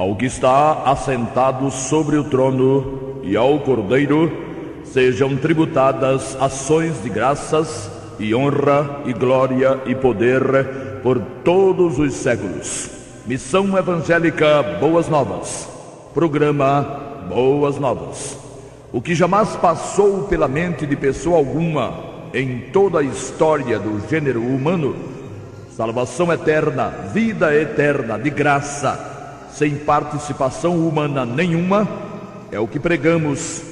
Ao que está assentado sobre o trono e ao Cordeiro sejam tributadas ações de graças e honra e glória e poder por todos os séculos. Missão Evangélica Boas Novas. Programa Boas Novas. O que jamais passou pela mente de pessoa alguma em toda a história do gênero humano, salvação eterna, vida eterna de graça, sem participação humana nenhuma, é o que pregamos,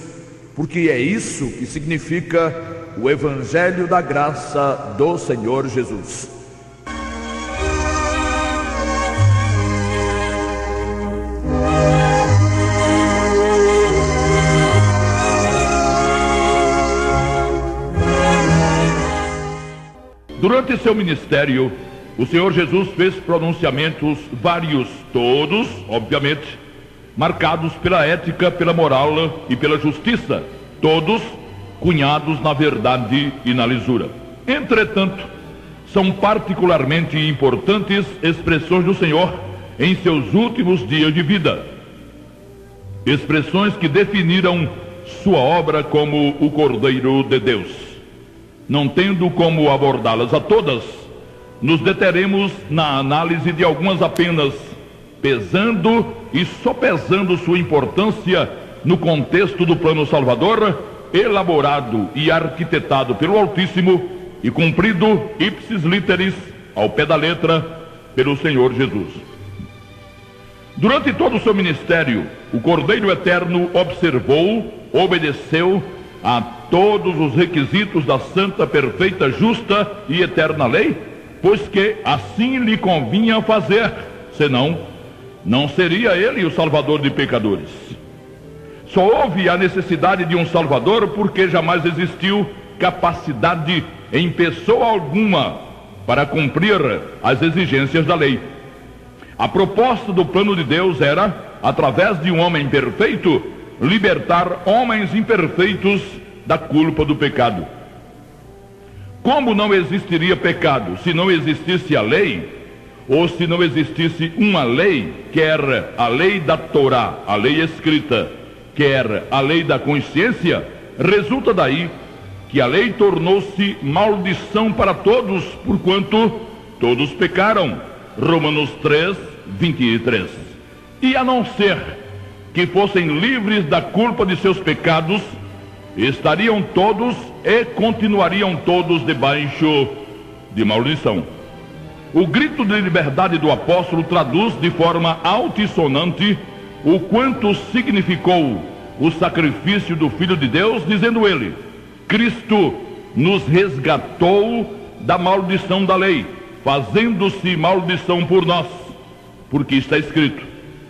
porque é isso que significa o Evangelho da Graça do Senhor Jesus. Durante seu ministério, o Senhor Jesus fez pronunciamentos vários, todos, obviamente, marcados pela ética, pela moral e pela justiça, todos cunhados na verdade e na lisura. Entretanto, são particularmente importantes expressões do Senhor em seus últimos dias de vida. Expressões que definiram sua obra como o Cordeiro de Deus. Não tendo como abordá-las a todas, nos deteremos na análise de algumas apenas, pesando e sopesando sua importância no contexto do plano salvador, elaborado e arquitetado pelo Altíssimo e cumprido ipsis literis, ao pé da letra, pelo Senhor Jesus. Durante todo o seu ministério, o Cordeiro Eterno observou, obedeceu a todos os requisitos da santa, perfeita, justa e eterna lei, pois que assim lhe convinha fazer, senão não seria ele o salvador de pecadores. Só houve a necessidade de um salvador porque jamais existiu capacidade em pessoa alguma para cumprir as exigências da lei. A proposta do plano de Deus era, através de um homem perfeito, libertar homens imperfeitos da culpa do pecado. Como não existiria pecado se não existisse a lei, ou se não existisse uma lei, quer a lei da Torá, a lei escrita, quer a lei da consciência, resulta daí que a lei tornou-se maldição para todos, porquanto todos pecaram. Romanos 3, 23. E a não ser que fossem livres da culpa de seus pecados, estariam todos e continuariam todos debaixo de maldição. O grito de liberdade do apóstolo traduz de forma altissonante o quanto significou o sacrifício do Filho de Deus, dizendo ele: Cristo nos resgatou da maldição da lei, fazendo-se maldição por nós, porque está escrito: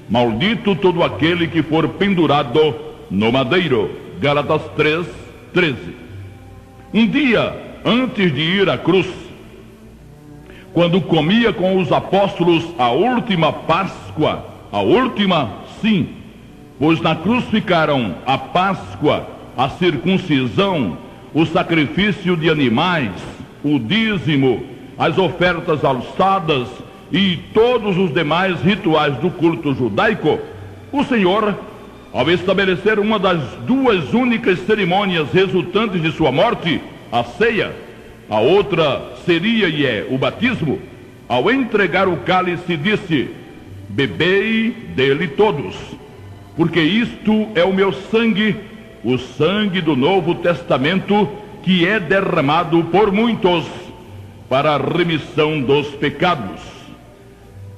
maldito todo aquele que for pendurado no madeiro. Gálatas 3, 13. Um dia antes de ir à cruz, quando comia com os apóstolos a última Páscoa, a última, sim, pois na cruz ficaram a Páscoa, a circuncisão, o sacrifício de animais, o dízimo, as ofertas alçadas e todos os demais rituais do culto judaico, o Senhor, ao estabelecer uma das duas únicas cerimônias resultantes de sua morte, a ceia, a outra seria e é o batismo, ao entregar o cálice disse: bebei dele todos, porque isto é o meu sangue, o sangue do Novo Testamento, que é derramado por muitos para a remissão dos pecados.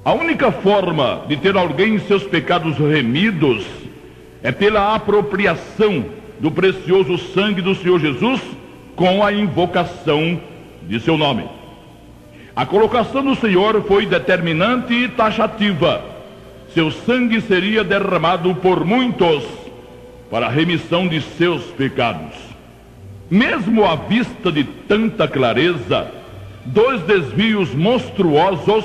A única forma de ter alguém seus pecados remidos é pela apropriação do precioso sangue do Senhor Jesus com a invocação de seu nome. A colocação do Senhor foi determinante e taxativa. Seu sangue seria derramado por muitos para a remissão de seus pecados. Mesmo à vista de tanta clareza, dois desvios monstruosos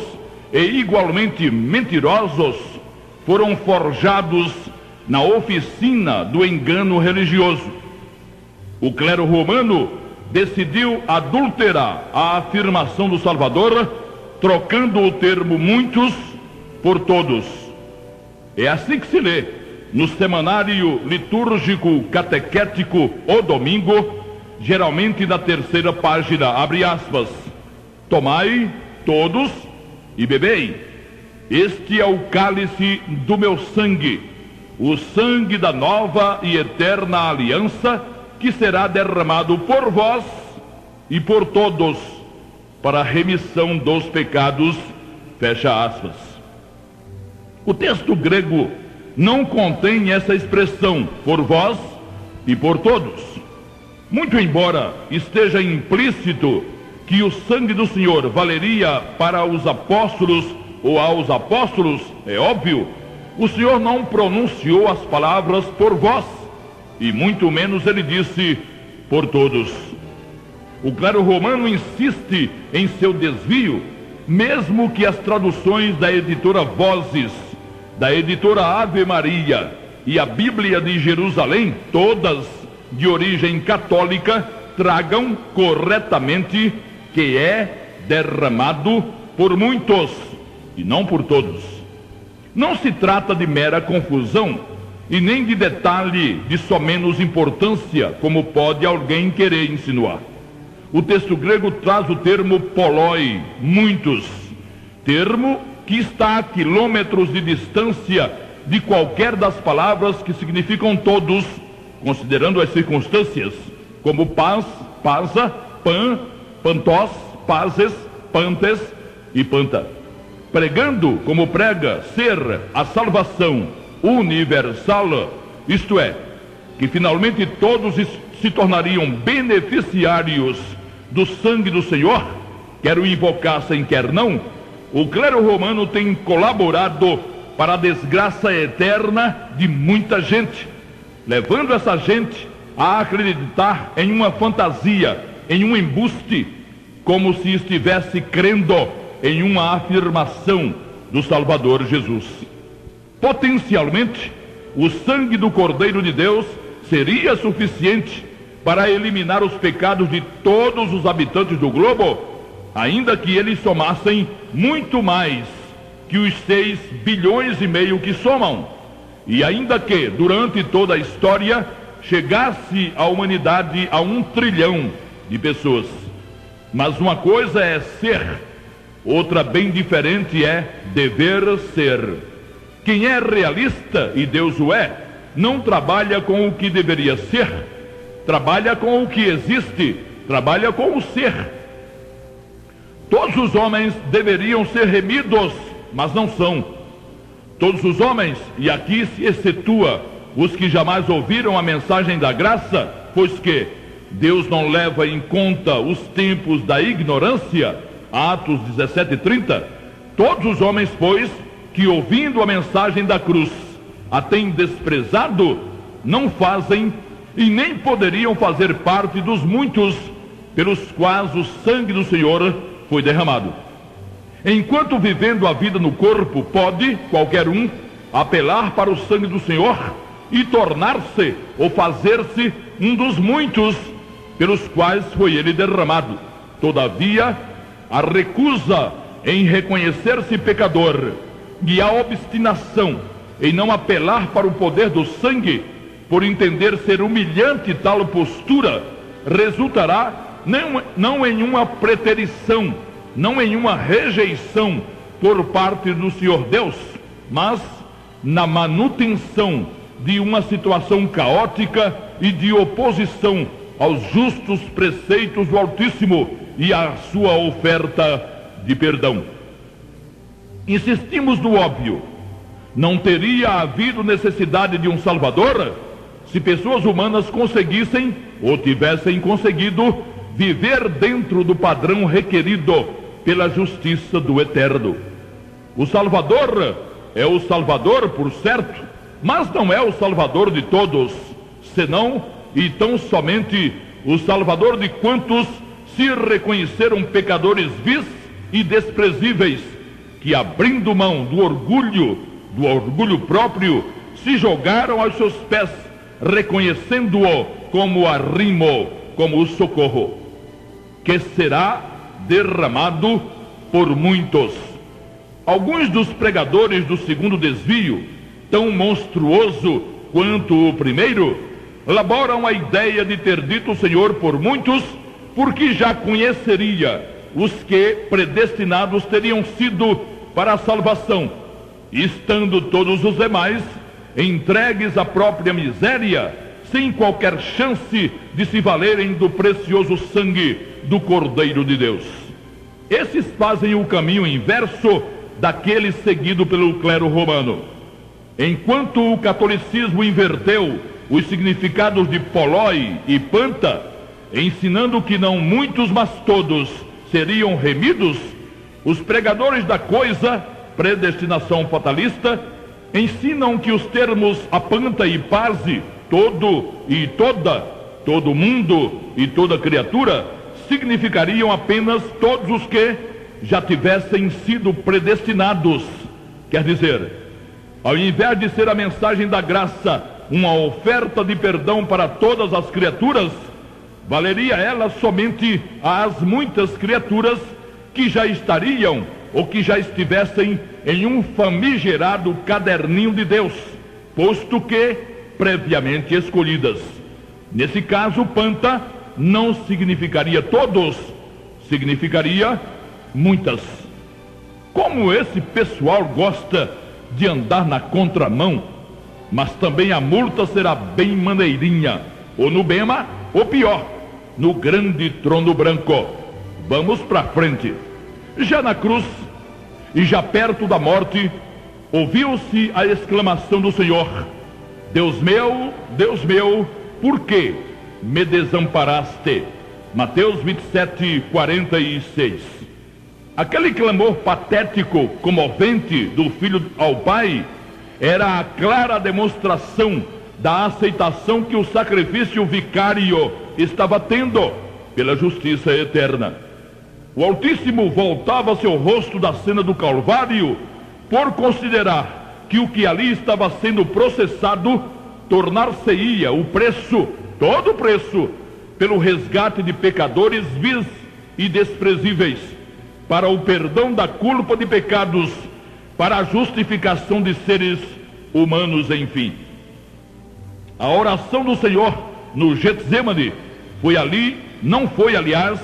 e igualmente mentirosos foram forjados na oficina do engano religioso. O clero romano decidiu adulterar a afirmação do Salvador, trocando o termo muitos por todos. É assim que se lê no semanário litúrgico catequético O Domingo, geralmente na 3ª página, abre aspas: tomai todos e bebei. Este é o cálice do meu sangue, o sangue da nova e eterna aliança, que será derramado por vós e por todos, para a remissão dos pecados. Fecha aspas. O texto grego não contém essa expressão, por vós e por todos. Muito embora esteja implícito que o sangue do Senhor valeria para os apóstolos ou aos apóstolos, é óbvio, o Senhor não pronunciou as palavras por vós, e muito menos ele disse por todos. O clero romano insiste em seu desvio, mesmo que as traduções da editora Vozes, da editora Ave Maria e a Bíblia de Jerusalém, todas de origem católica, tragam corretamente que é derramado por muitos e não por todos. Não se trata de mera confusão e nem de detalhe de só menos importância, como pode alguém querer insinuar. O texto grego traz o termo poloi, muitos, termo que está a quilômetros de distância de qualquer das palavras que significam todos, considerando as circunstâncias, como paz, pasa, pan, pantós, pazes, pantes e panta. Pregando, como prega, ser a salvação universal, isto é, que finalmente todos se tornariam beneficiários do sangue do Senhor, quer o invocassem, quer não, o clero romano tem colaborado para a desgraça eterna de muita gente, levando essa gente a acreditar em uma fantasia, em um embuste, como se estivesse crendo em uma afirmação do Salvador Jesus. Potencialmente, o sangue do Cordeiro de Deus seria suficiente para eliminar os pecados de todos os habitantes do globo, ainda que eles somassem muito mais que os 6,5 bilhões que somam, e ainda que, durante toda a história, chegasse a humanidade a 1 trilhão de pessoas. Mas uma coisa é ser, outra bem diferente é dever ser. Quem é realista, e Deus o é, não trabalha com o que deveria ser, trabalha com o que existe, trabalha com o ser. Todos os homens deveriam ser remidos, mas não são. Todos os homens, e aqui se excetua os que jamais ouviram a mensagem da graça, pois que Deus não leva em conta os tempos da ignorância, Atos 17:30, todos os homens, pois, que ouvindo a mensagem da cruz a têm desprezado, não fazem e nem poderiam fazer parte dos muitos pelos quais o sangue do Senhor foi derramado. Enquanto vivendo a vida no corpo, pode qualquer um apelar para o sangue do Senhor e tornar-se ou fazer-se um dos muitos pelos quais foi ele derramado. Todavia, a recusa em reconhecer-se pecador e a obstinação em não apelar para o poder do sangue, por entender ser humilhante tal postura, resultará não em uma preterição, não em uma rejeição por parte do Senhor Deus, mas na manutenção de uma situação caótica e de oposição aos justos preceitos do Altíssimo e à sua oferta de perdão. Insistimos no óbvio: não teria havido necessidade de um Salvador se pessoas humanas conseguissem ou tivessem conseguido viver dentro do padrão requerido pela justiça do Eterno. O Salvador é o Salvador, por certo, mas não é o Salvador de todos, senão e tão somente o Salvador de quantos se reconheceram pecadores vis e desprezíveis, que abrindo mão do orgulho próprio, se jogaram aos seus pés, reconhecendo-o como arrimo, como o socorro, que será derramado por muitos. Alguns dos pregadores do segundo desvio tão monstruoso quanto o primeiro, elaboram a ideia de ter dito o Senhor por muitos, porque já conheceria os que predestinados teriam sido para a salvação, estando todos os demais entregues à própria miséria, sem qualquer chance de se valerem do precioso sangue do Cordeiro de Deus. Esses fazem o caminho inverso daquele seguido pelo clero romano. Enquanto o catolicismo inverteu os significados de poloi e panta, ensinando que não muitos, mas todos seriam remidos, os pregadores da coisa, predestinação fatalista, ensinam que os termos apanta e parse, todo e toda, todo mundo e toda criatura, significariam apenas todos os que já tivessem sido predestinados. Quer dizer, ao invés de ser a mensagem da graça uma oferta de perdão para todas as criaturas, valeria ela somente às muitas criaturas que já estariam ou que já estivessem em um famigerado caderninho de Deus, posto que previamente escolhidas. Nesse caso, panta não significaria todos, significaria muitas. Como esse pessoal gosta de andar na contramão, mas também a multa será bem maneirinha, ou no bema, ou pior, no grande trono branco. Vamos para frente. Já na cruz, e já perto da morte, ouviu-se a exclamação do Senhor: Deus meu, por que me desamparaste? Mateus 27, 46. Aquele clamor patético, comovente do filho ao pai, era a clara demonstração da aceitação que o sacrifício vicário estava tendo pela justiça eterna. O Altíssimo voltava seu rosto da cena do Calvário por considerar que o que ali estava sendo processado tornar-se-ia o preço, todo o preço, pelo resgate de pecadores vis e desprezíveis, para o perdão da culpa de pecados, para a justificação de seres humanos, enfim. A oração do Senhor no Getsemane não foi, aliás,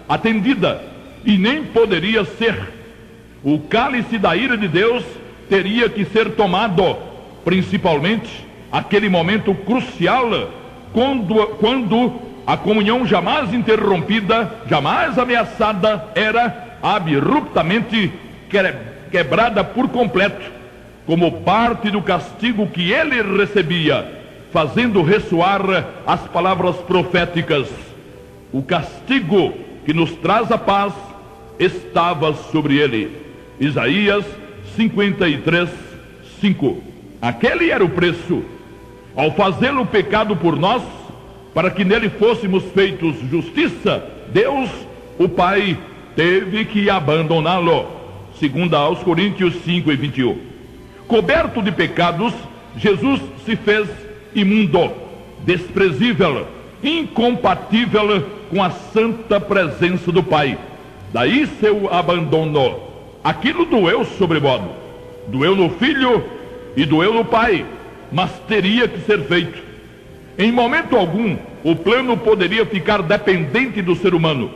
atendida, e nem poderia ser. O cálice da ira de Deus teria que ser tomado, principalmente aquele momento crucial, quando a comunhão jamais interrompida, jamais ameaçada, era abruptamente quebrada por completo, como parte do castigo que ele recebia, fazendo ressoar as palavras proféticas: o castigo que nos traz a paz estava sobre ele. Isaías 53, 5. Aquele era o preço. Ao fazê-lo pecado por nós, para que nele fôssemos feitos justiça, Deus, o Pai, teve que abandoná-lo. 2 aos Coríntios 5 e 21. Coberto de pecados, Jesus se fez imundo, desprezível, incompatível com a santa presença do Pai. Daí seu abandono. Aquilo doeu sobremodo, doeu no Filho e doeu no Pai, mas teria que ser feito. Em momento algum, o plano poderia ficar dependente do ser humano.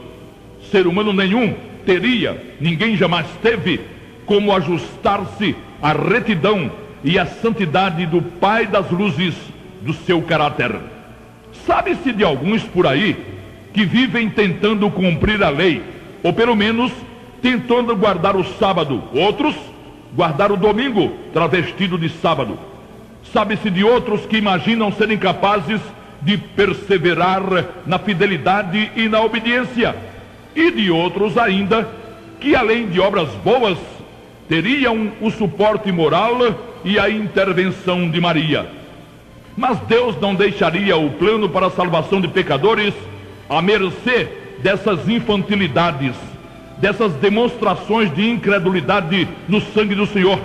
Ser humano nenhum teria, ninguém jamais teve, como ajustar-se à retidão e à santidade do Pai das luzes do seu caráter. Sabe-se de alguns por aí que vivem tentando cumprir a lei, ou pelo menos tentando guardar o sábado, outros guardar o domingo travestido de sábado. Sabe-se de outros que imaginam serem capazes de perseverar na fidelidade e na obediência, e de outros ainda que, além de obras boas, teriam o suporte moral e a intervenção de Maria. Mas Deus não deixaria o plano para a salvação de pecadores à mercê dessas infantilidades, dessas demonstrações de incredulidade no sangue do Senhor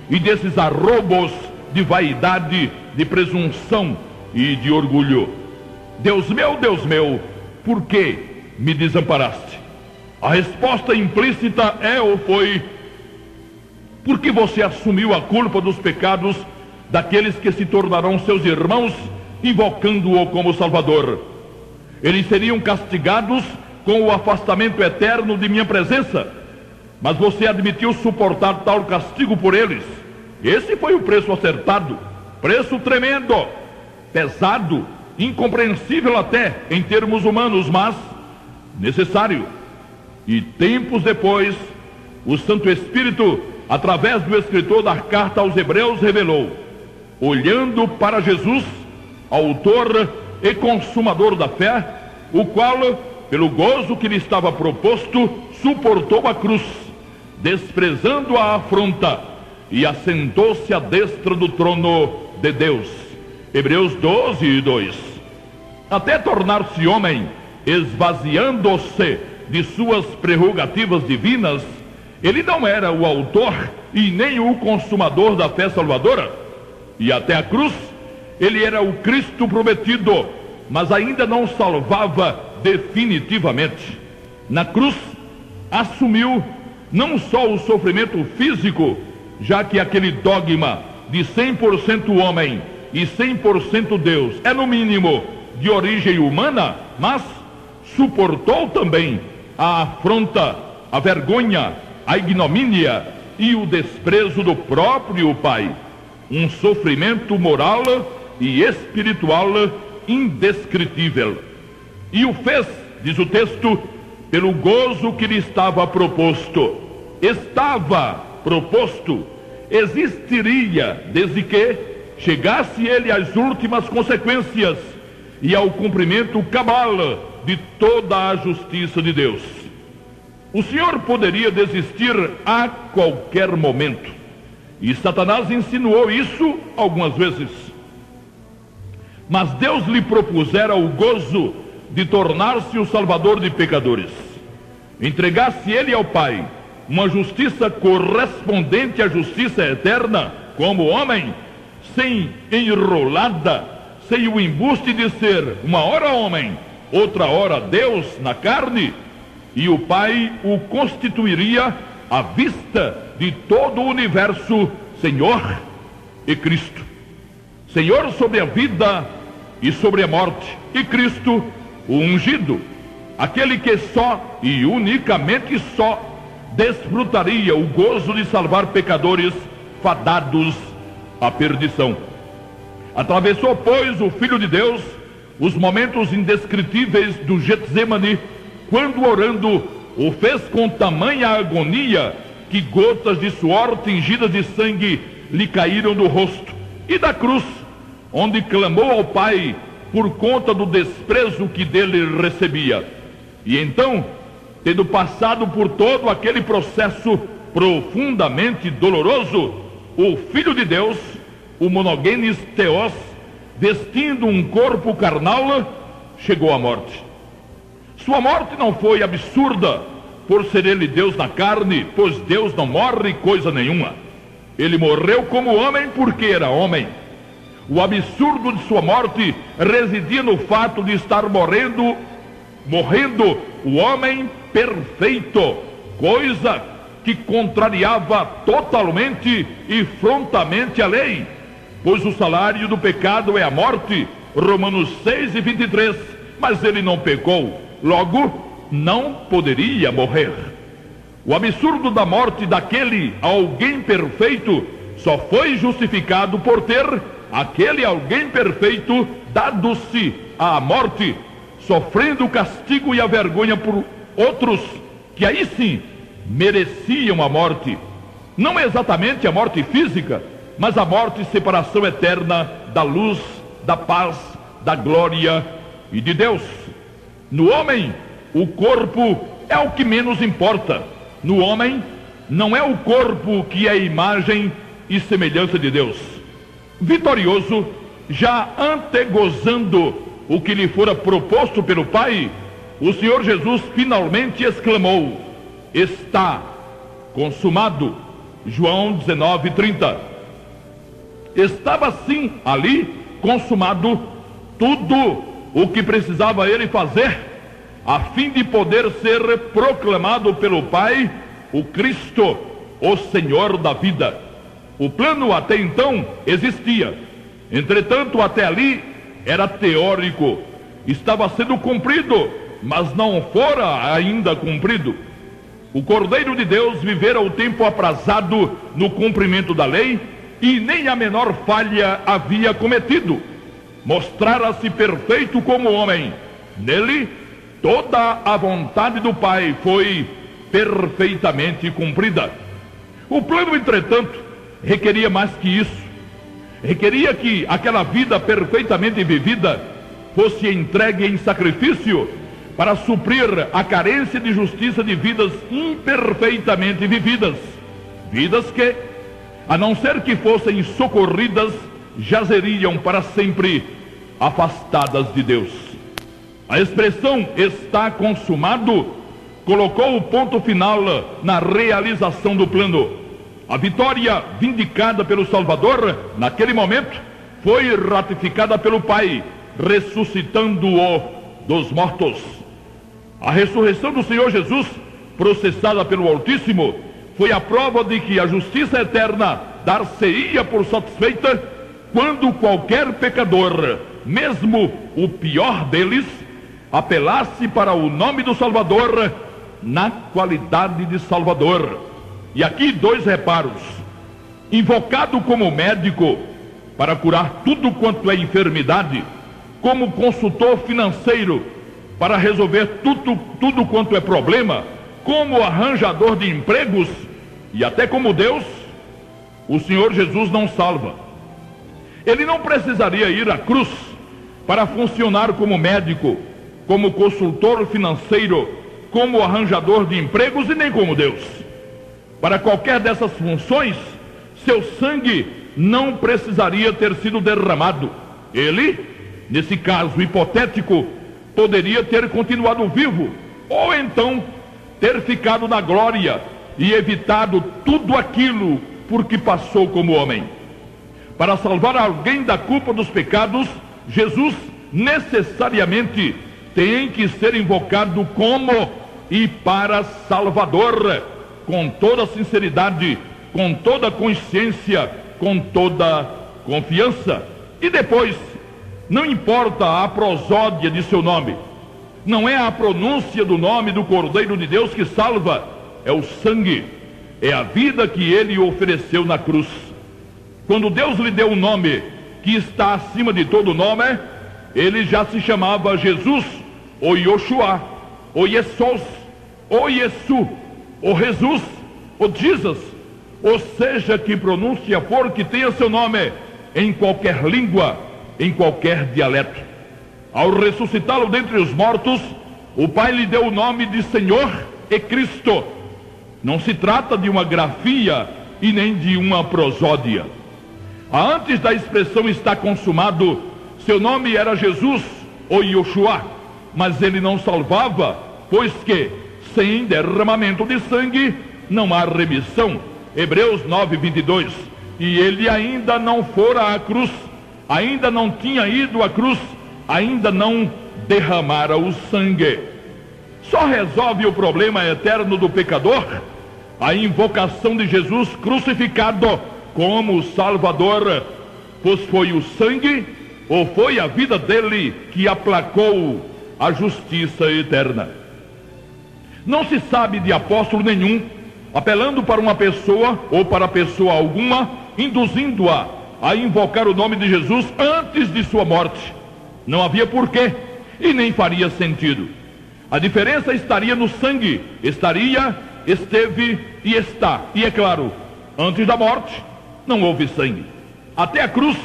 e desses arroubos de vaidade, de presunção e de orgulho. Deus meu, por que me desamparaste? A resposta implícita é ou foi: porque você assumiu a culpa dos pecados daqueles que se tornarão seus irmãos, invocando-o como Salvador. Eles seriam castigados com o afastamento eterno de minha presença, mas você admitiu suportar tal castigo por eles. Esse foi o preço acertado, preço tremendo, pesado, incompreensível até em termos humanos, mas necessário. E tempos depois, o Santo Espírito, através do escritor da carta aos Hebreus, revelou: olhando para Jesus, autor e consumador da fé, o qual, pelo gozo que lhe estava proposto, suportou a cruz, desprezando a afronta, e assentou-se à destra do trono de Deus. Hebreus 12:2. Até tornar-se homem, esvaziando-se de suas prerrogativas divinas, ele não era o autor e nem o consumador da fé salvadora. E até a cruz, ele era o Cristo prometido, mas ainda não salvava definitivamente. Na cruz, assumiu não só o sofrimento físico, já que aquele dogma de 100% homem e 100% Deus é, no mínimo, de origem humana, mas suportou também a afronta, a vergonha, a ignomínia e o desprezo do próprio Pai. Um sofrimento moral e espiritual indescritível. E o fez, diz o texto, pelo gozo que lhe estava proposto. Estava proposto, existiria desde que chegasse ele às últimas consequências e ao cumprimento cabal de toda a justiça de Deus. O Senhor poderia desistir a qualquer momento, e Satanás insinuou isso algumas vezes. Mas Deus lhe propusera o gozo de tornar-se o salvador de pecadores. Entregasse ele ao Pai uma justiça correspondente à justiça eterna, como homem, sem enrolada, sem o embuste de ser uma hora homem, outra hora Deus na carne, e o Pai o constituiria à vista de todo o universo Senhor e Cristo. Senhor sobre a vida e sobre a morte, e Cristo, o ungido, aquele que só e unicamente só desfrutaria o gozo de salvar pecadores fadados à perdição. Atravessou, pois, o Filho de Deus os momentos indescritíveis do Getsemane, quando orando o fez com tamanha agonia que gotas de suor tingidas de sangue lhe caíram do rosto, e da cruz, onde clamou ao Pai por conta do desprezo que dele recebia. E então, tendo passado por todo aquele processo profundamente doloroso, o Filho de Deus, o monogenes Theos, vestindo um corpo carnal, chegou à morte. Sua morte não foi absurda por ser ele Deus na carne, pois Deus não morre coisa nenhuma. Ele morreu como homem porque era homem. O absurdo de sua morte residia no fato de estar morrendo o homem perfeito, coisa que contrariava totalmente e frontamente a lei, pois o salário do pecado é a morte, Romanos 6:23, mas ele não pecou, logo não poderia morrer. O absurdo da morte daquele alguém perfeito só foi justificado por ter aquele alguém perfeito dado-se à morte, sofrendo o castigo e a vergonha por outros que aí sim mereciam a morte. Não exatamente a morte física, mas a morte e separação eterna da luz, da paz, da glória e de Deus. No homem, o corpo é o que menos importa. No homem, não é o corpo que é a imagem e semelhança de Deus. Vitorioso, já antegozando o que lhe fora proposto pelo Pai, o Senhor Jesus finalmente exclamou: está consumado. João 19:30. Estava assim ali consumado tudo o que precisava ele fazer a fim de poder ser proclamado pelo Pai o Cristo, o Senhor da vida. O plano até então existia. Entretanto, até ali era teórico. Estava sendo cumprido, mas não fora ainda cumprido. O Cordeiro de Deus vivera o tempo aprazado no cumprimento da lei e nem a menor falha havia cometido. Mostrara-se perfeito como homem. Nele, toda a vontade do Pai foi perfeitamente cumprida. O plano, entretanto, requeria mais que isso. Requeria que aquela vida perfeitamente vivida fosse entregue em sacrifício para suprir a carência de justiça de vidas imperfeitamente vividas. Vidas que, a não ser que fossem socorridas, jazeriam para sempre afastadas de Deus. A expressão "está consumado" colocou o ponto final na realização do plano. A vitória vindicada pelo Salvador, naquele momento, foi ratificada pelo Pai, ressuscitando-o dos mortos. A ressurreição do Senhor Jesus, processada pelo Altíssimo, foi a prova de que a justiça eterna dar-se-ia por satisfeita quando qualquer pecador, mesmo o pior deles, apelasse para o nome do Salvador na qualidade de Salvador. E aqui 2 reparos. Invocado como médico para curar tudo quanto é enfermidade, como consultor financeiro para resolver tudo quanto é problema, como arranjador de empregos e até como Deus, o Senhor Jesus não salva. Ele não precisaria ir à cruz para funcionar como médico, como consultor financeiro, como arranjador de empregos e nem como Deus. Para qualquer dessas funções, seu sangue não precisaria ter sido derramado. Ele, nesse caso hipotético, poderia ter continuado vivo, ou então ter ficado na glória e evitado tudo aquilo por que passou como homem. Para salvar alguém da culpa dos pecados, Jesus necessariamente tem que ser invocado como e para Salvador, com toda sinceridade, com toda consciência, com toda confiança. E depois, não importa a prosódia de seu nome, não é a pronúncia do nome do Cordeiro de Deus que salva, é o sangue, é a vida que ele ofereceu na cruz. Quando Deus lhe deu um nome que está acima de todo nome, ele já se chamava Jesus, ou Yoshua, ou Yessos, ou Yesu, ou Jesus, ou Jesus, ou seja que pronúncia for que tenha seu nome, em qualquer língua, em qualquer dialeto. Ao ressuscitá-lo dentre os mortos, o Pai lhe deu o nome de Senhor e Cristo. Não se trata de uma grafia e nem de uma prosódia. Antes da expressão "está consumado", seu nome era Jesus ou Yoshua, mas ele não salvava, pois que sem derramamento de sangue não há remissão. Hebreus 9:22. E ele ainda não fora à cruz, ainda não tinha ido à cruz, ainda não derramara o sangue. Só resolve o problema eterno do pecador a invocação de Jesus crucificado como Salvador, pois foi o sangue ou foi a vida dele que aplacou a justiça eterna. Não se sabe de apóstolo nenhum apelando para uma pessoa ou para pessoa alguma, induzindo-a a invocar o nome de Jesus antes de sua morte. Não havia porquê e nem faria sentido. A diferença estaria no sangue. Estaria, esteve e está. E é claro, antes da morte não houve sangue. Até a cruz,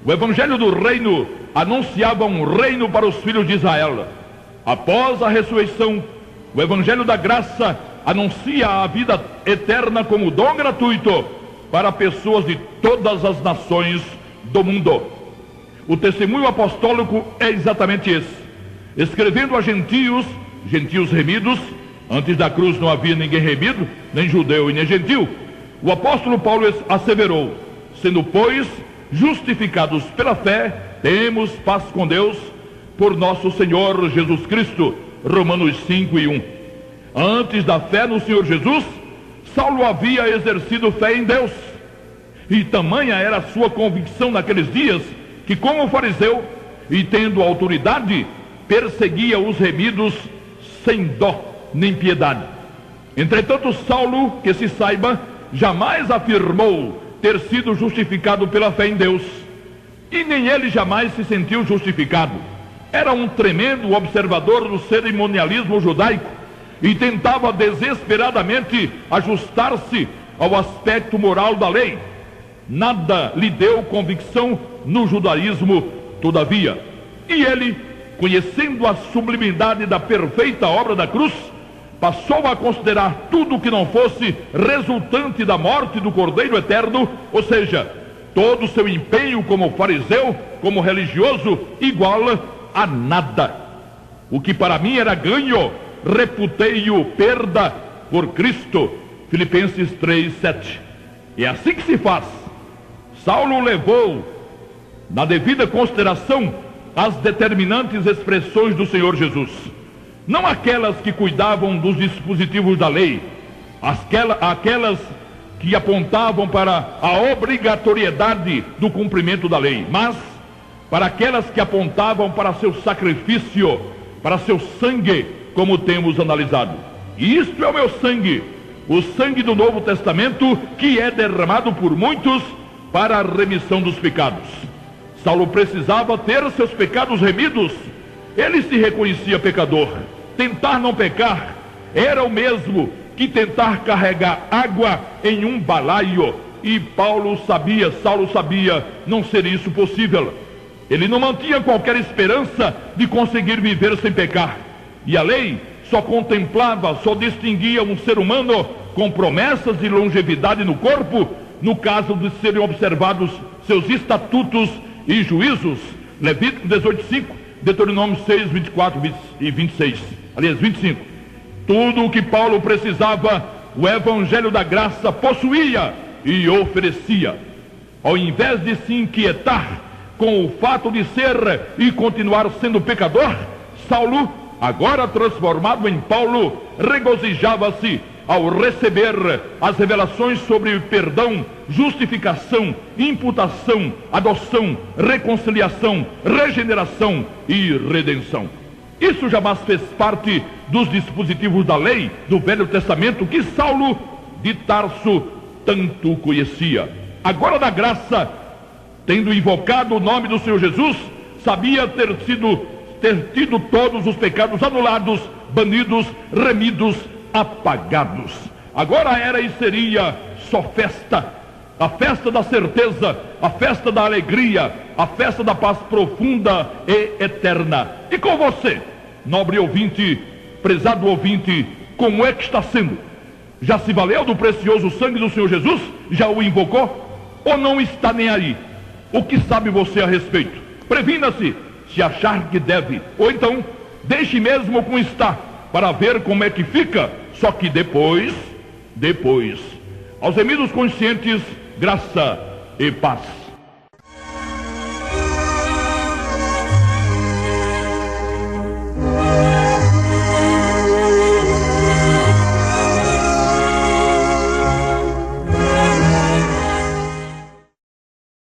o evangelho do reino anunciava um reino para os filhos de Israel. Após a ressurreição, o evangelho da graça anuncia a vida eterna como dom gratuito para pessoas de todas as nações do mundo. O testemunho apostólico é exatamente esse. Escrevendo a gentios remidos, antes da cruz não havia ninguém remido, nem judeu e nem gentil, o apóstolo Paulo asseverou: sendo, pois, justificados pela fé, temos paz com Deus por nosso Senhor Jesus Cristo. Romanos 5:1. Antes da fé no Senhor Jesus, Saulo havia exercido fé em Deus. E tamanha era a sua convicção naqueles dias, que como fariseu, e tendo autoridade, perseguia os remidos sem dó nem piedade. Entretanto, Saulo, que se saiba, jamais afirmou ter sido justificado pela fé em Deus, e nem ele jamais se sentiu justificado. Era um tremendo observador do cerimonialismo judaico e tentava desesperadamente ajustar-se ao aspecto moral da lei. Nada lhe deu convicção no judaísmo, todavia. E ele, conhecendo a sublimidade da perfeita obra da cruz, passou a considerar tudo que não fosse resultante da morte do Cordeiro Eterno, ou seja, todo o seu empenho como fariseu, como religioso, igual a nada. O que para mim era ganho, reputei-o perda por Cristo. Filipenses 3:7. É assim que se faz. Saulo levou na devida consideração as determinantes expressões do Senhor Jesus, não aquelas que cuidavam dos dispositivos da lei, aquelas que apontavam para a obrigatoriedade do cumprimento da lei, mas para aquelas que apontavam para seu sacrifício, para seu sangue, como temos analisado. E isto é o meu sangue, o sangue do Novo Testamento, que é derramado por muitos para a remissão dos pecados. Saulo precisava ter seus pecados remidos. Ele se reconhecia pecador. Tentar não pecar era o mesmo que tentar carregar água em um balaio. E Saulo sabia não ser isso possível. Ele não mantinha qualquer esperança de conseguir viver sem pecar. E a lei só contemplava, só distinguia um ser humano com promessas de longevidade no corpo, no caso de serem observados seus estatutos e juízos. Levítico 18:5, Deuteronômio 6, 24 e 26. Aliás, 25. Tudo o que Paulo precisava, o Evangelho da Graça possuía e oferecia. Ao invés de se inquietar com o fato de ser e continuar sendo pecador, Saulo, agora transformado em Paulo, regozijava-se ao receber as revelações sobre perdão, justificação, imputação, adoção, reconciliação, regeneração e redenção. Isso jamais fez parte dos dispositivos da lei do Velho Testamento, que Saulo de Tarso tanto conhecia. Agora, da graça, tendo invocado o nome do Senhor Jesus, sabia ter tido todos os pecados anulados, banidos, remidos, apagados. Agora era e seria só festa, a festa da certeza, a festa da alegria, a festa da paz profunda e eterna. E com você, nobre ouvinte, prezado ouvinte, como é que está sendo? Já se valeu do precioso sangue do Senhor Jesus? Já o invocou? Ou não está nem aí? O que sabe você a respeito? Previna-se se achar que deve, ou então deixe mesmo como está, para ver como é que fica. Só que depois, aos remidos conscientes, graça e paz.